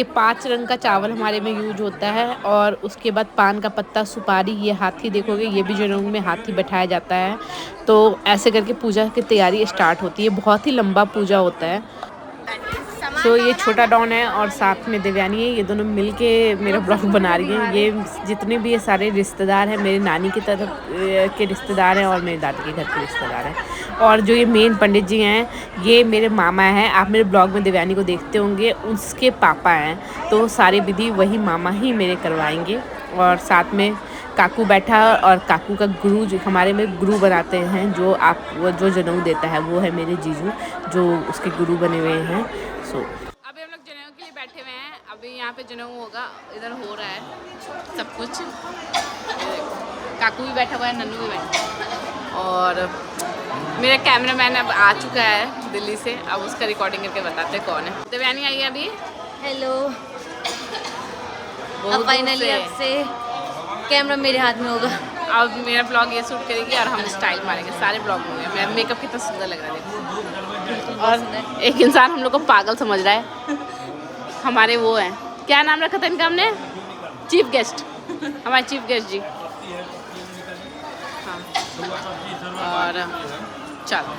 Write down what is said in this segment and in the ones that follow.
ये 5 रंग का चावल हमारे में यूज होता है और उसके बाद पान का पत्ता, सुपारी, ये हाथी देखोगे, ये भी जनेऊ में हाथी बैठाया जाता है। तो ऐसे करके पूजा की तैयारी स्टार्ट होती है। बहुत ही लंबा पूजा होता है। सो ये छोटा डॉन है और साथ में देवयानी है, ये दोनों मिलके मेरा ब्लॉग बना रही हैं। ये जितने भी ये सारे रिश्तेदार हैं, मेरे नानी की तरफ के रिश्तेदार हैं और मेरे दादी के घर के रिश्तेदार हैं। और जो ये मेन पंडित जी हैं, ये मेरे मामा हैं। आप मेरे ब्लॉग में देवयानी को देखते होंगे, उसके पापा हैं। तो सारी विधि वही मामा ही मेरे करवाएंगे। और साथ में काकू बैठा है और काकू का गुरु, जो हमारे में गुरु बनाते हैं, जो जनेऊ देता है वो है मेरे जीजू, जो उसके गुरु बने हुए हैं। अभी हम लोग जनेऊ के लिए बैठे हुए हैं। अभी यहाँ पे जनेऊ होगा, इधर हो रहा है सब कुछ। काकू भी बैठा हुआ है, नन्नू भी बैठा है और मेरा कैमरामैन अब आ चुका है दिल्ली से। अब उसका रिकॉर्डिंग करके बताते हैं कौन है। देवयानी आई है अभी। हेलो। अब फाइनली अब से कैमरा मेरे हाथ में होगा। अब मेरा ब्लॉग ये शूट करेगी और हम स्टाइल मारेंगे। सारे ब्लॉग होंगे। मेरा मेकअप कितना सुंदर लग रहा है देखो। और एक इंसान हम लोग को पागल समझ रहा है। हमारे वो हैं, क्या नाम रखा था इनका हमने? चीफ गेस्ट, हमारे चीफ गेस्ट जी। हाँ और चलो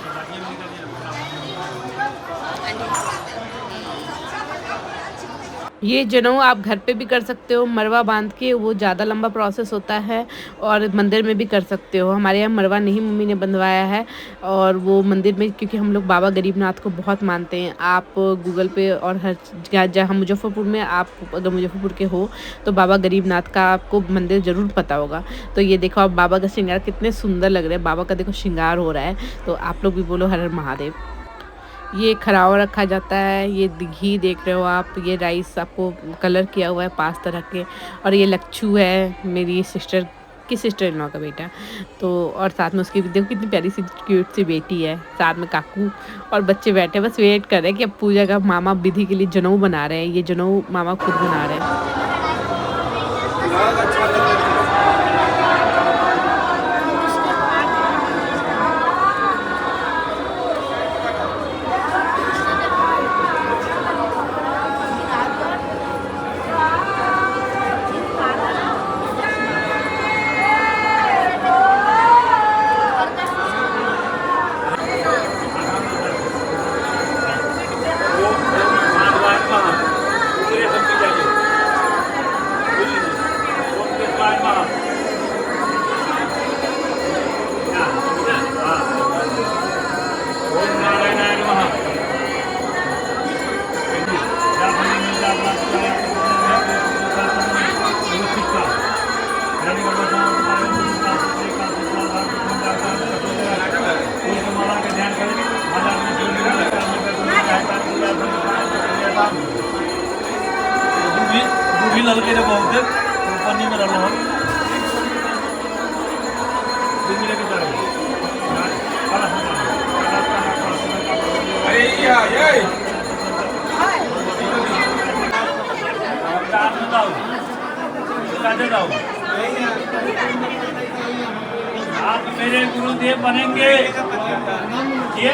ये जनेऊ आप घर पे भी कर सकते हो, मरवा बांध के। वो ज़्यादा लंबा प्रोसेस होता है और मंदिर में भी कर सकते हो। हमारे यहाँ मरवा नहीं मम्मी ने बंधवाया है और वो मंदिर में, क्योंकि हम लोग बाबा गरीबनाथ को बहुत मानते हैं। आप गूगल पे और हर जहाँ मुजफ्फरपुर में, आप अगर मुजफ्फरपुर के हो तो बाबा गरीबनाथ का आपको मंदिर ज़रूर पता होगा। तो ये देखो आप बाबा का श्रृंगार कितने सुंदर लग रहे हैं। बाबा का देखो श्रृंगार हो रहा है। तो आप लोग भी बोलो हर हर महादेव। ये खरावा रखा जाता है। ये घी देख रहे हो आप, ये राइस आपको कलर किया हुआ है 5 तरह के। और ये लच्छू है, मेरी सिस्टर की सिस्टर इन लॉ का बेटा। तो और साथ में उसकी देखो कितनी प्यारी सी क्यूट सी बेटी है। साथ में काकू और बच्चे बैठे बस वेट कर रहे हैं कि अब पूजा का मामा विधि के लिए जनेऊ बना रहे हैं। ये जनेऊ मामा खुद बना रहे हैं। भी ललके जब बहुत पानी में रहा अरे ये आप मेरे गुरुदेव बनेंगे। ये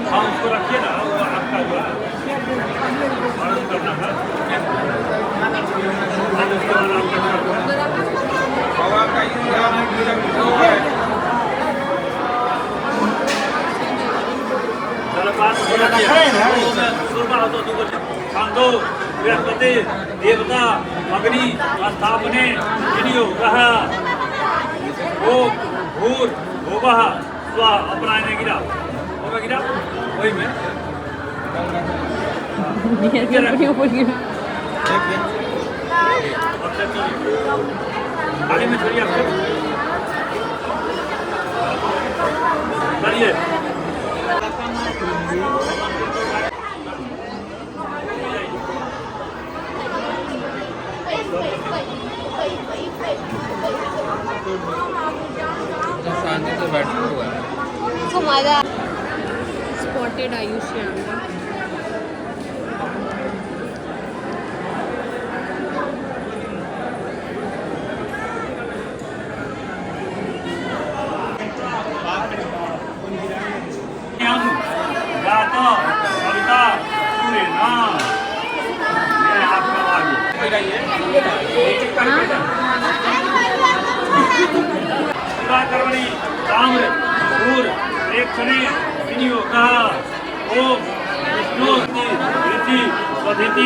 हाँ उसको रखिए ना, आपका जो करना है बृहस्पति देवता अग्नि स्थापने विनियोग भूर भूवः स्व अपरायणे गिरा होगा गिरा वही में आगे में छोड़िए आपको करिए। शांति से बैठ हुआ हमारा स्पॉटेड आयुष्मान ताम्र सूर प्रेक्षणे विनियोगः ओम विष्णु ऋषि स्वधिति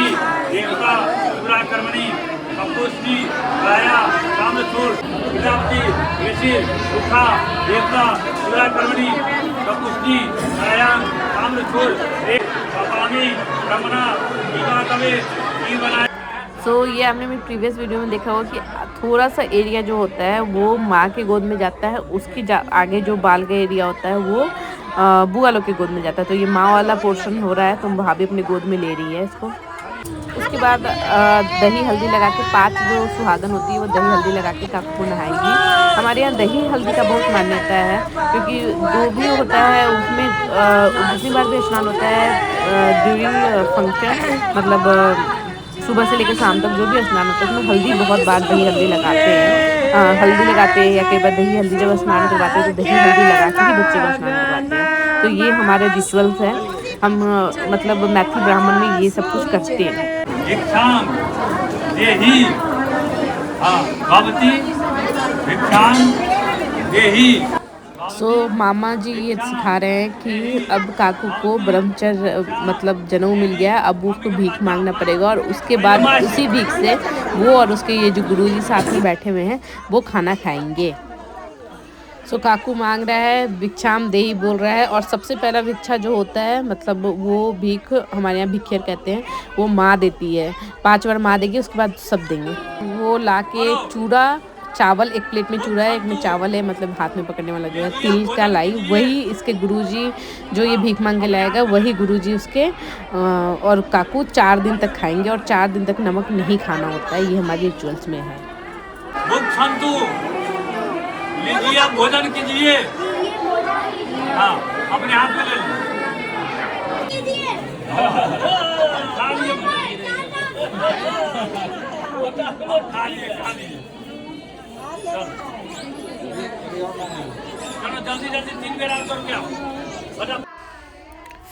देवता सुराकर्मणि कपूष्णि गाया ताम्रसूर प्रजापति ऋषि सुखा देवता सुराकर्मणि कपूष्णि गाया ताम्रसूर पापानि ब्रह्मणा ईवातवे ईवनाय। सो ये आपने मेरी प्रीवियस वीडियो में देखा होगा कि थोड़ा सा एरिया जो होता है वो माँ के गोद में जाता है, उसकी आगे जो बाल का एरिया होता है वो बुआ लोग के गोद में जाता है। तो ये माँ वाला पोर्शन हो रहा है, तो भाभी अपने गोद में ले रही है इसको। उसके बाद दही हल्दी लगा के 5 जो सुहागन होती है वो दही हल्दी लगा के काकू को नहाएंगी। हमारे यहाँ दही हल्दी का बहुत मान्यता है, क्योंकि जो भी होता है उसमें दूसरी बार भी स्नान होता है ड्यूरिंग फंक्शन, मतलब सुबह से लेकर शाम तक जो भी स्नान होता है उसमें हल्दी बहुत बार दही हल्दी लगाते हैं। हल्दी लगाते हैं या कई बार दही हल्दी जब स्नान करवाते हैं तो दही हल्दी लगा के ही बच्चे को स्नान करवाते हैं। तो ये हमारे रिचुअल्स हैं, हम मतलब मैथिली ब्राह्मण में ये सब कुछ करते हैं। भिक्षाम देहि भवति भिक्षाम देहि। सो मामा जी ये सिखा रहे हैं कि अब काकू को ब्रह्मचर्य मतलब जनेऊ मिल गया, अब उसको भीख मांगना पड़ेगा और उसके बाद उसी भीख से वो और उसके ये जो गुरुजी साथ में बैठे हुए हैं वो खाना खाएंगे। सो काकू मांग रहा है, भिक्षाम देही बोल रहा है, और सबसे पहला भिक्षा जो होता है मतलब वो भीख हमारे यहाँ भिखियर कहते हैं, वो माँ देती है। 5 बार माँ देगी, उसके बाद सब देंगे। वो ला के चूड़ा चावल, एक प्लेट में चूड़ा है, एक में चावल है, मतलब हाथ में पकड़ने वाला जो है तिल का लाई, वही इसके गुरुजी जो ये भीख मांग के लाएगा वही गुरुजी उसके और काकू 4 दिन तक खाएंगे, और 4 दिन तक नमक नहीं खाना होता है, ये हमारे रिचुअल्स में है। लीजिए, भोजन कीजिए। हाँ, अपने हाथ में ले लीजिए। चलो जल्दी जल्दी 3 बेर आंसर क्या।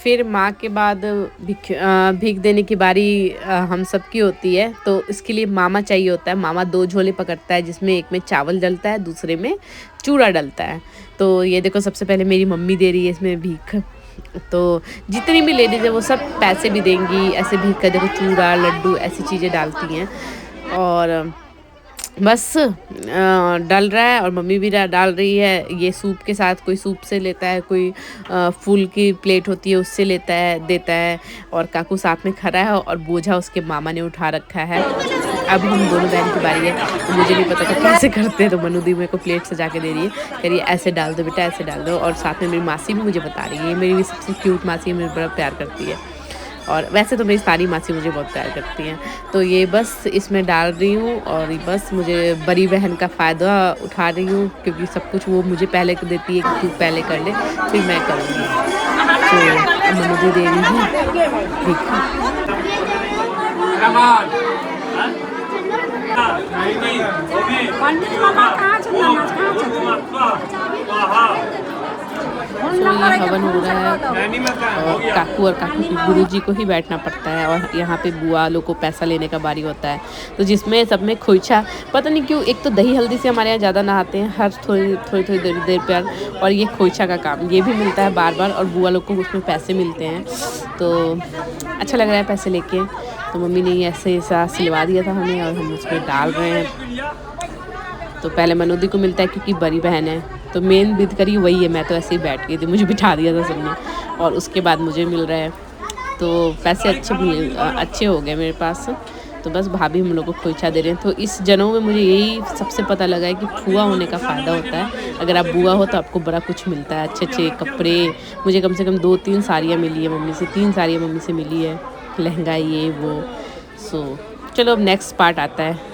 फिर माँ के बाद भीख देने की बारी हम सब की होती है, तो इसके लिए मामा चाहिए होता है। मामा 2 झोले पकड़ता है, जिसमें एक में चावल डलता है, दूसरे में चूड़ा डलता है। तो ये देखो सबसे पहले मेरी मम्मी दे रही है इसमें भीख। तो जितनी भी लेडीज़ है वो सब पैसे भी देंगी, ऐसे भीख का देखो चूड़ा लड्डू ऐसी चीज़ें डालती हैं। और बस डाल रहा है और मम्मी भी डाल रही है। ये सूप के साथ कोई सूप से लेता है, कोई फूल की प्लेट होती है उससे लेता है देता है, और काकू साथ में खड़ा है और बोझा उसके मामा ने उठा रखा है। अब हम दोनों बहन की बारी है, तो मुझे नहीं पता था कैसे करते हैं, तो मनु दी मेरे को प्लेट सजा के दे रही है, कह रही है ऐसे डाल दो बेटा, ऐसे डाल दो। और साथ में मेरी मासी भी मुझे बता रही है, मेरी भी सबसे क्यूट मासी है, मेरे बड़ा प्यार करती है, और वैसे तो मेरी सारी मासी मुझे बहुत प्यार करती हैं। तो ये बस इसमें डाल रही हूँ, और बस मुझे बड़ी बहन का फ़ायदा उठा रही हूँ, क्योंकि सब कुछ वो मुझे पहले देती है कि तू पहले कर ले फिर मैं करूँगी। तो मनु दे रही हूँ ये हवन हो रहा है, और काकू की गुरुजी को ही बैठना पड़ता है, और यहाँ पे बुआ लोग को पैसा लेने का बारी होता है। तो जिसमें सब में खोइछा, पता नहीं क्यों, एक तो दही हल्दी से हमारे यहाँ ज़्यादा नहाते हैं हर थोड़ी देर पर, और ये खोइछा का काम ये भी मिलता है बार बार, और बुआ लोग को उसमें पैसे मिलते हैं। तो अच्छा लग रहा है पैसे लेके। तो मम्मी ने ऐसे ऐसा सिलवा दिया था हमें, और हम उसमें डाल रहे हैं। तो पहले मनोदी को मिलता है क्योंकि बड़ी बहन है, तो मेन विद करी वही है। मैं तो ऐसे ही बैठ गई थी, मुझे बिठा दिया था सबने, और उसके बाद मुझे मिल रहा है। तो पैसे अच्छे हो गए मेरे पास। तो बस भाभी हम लोग को खोइछा दे रहे हैं। तो इस जनेऊ में मुझे यही सबसे पता लगा है कि फुआ होने का फ़ायदा होता है। अगर आप बुआ हो तो आपको बड़ा कुछ मिलता है, अच्छे अच्छे कपड़े। मुझे कम से कम 2-3 साड़ियाँ मिली है मम्मी से, 3 साड़ियाँ मम्मी से मिली है, लहंगा ये वो। सो चलो अब नेक्स्ट पार्ट आता है।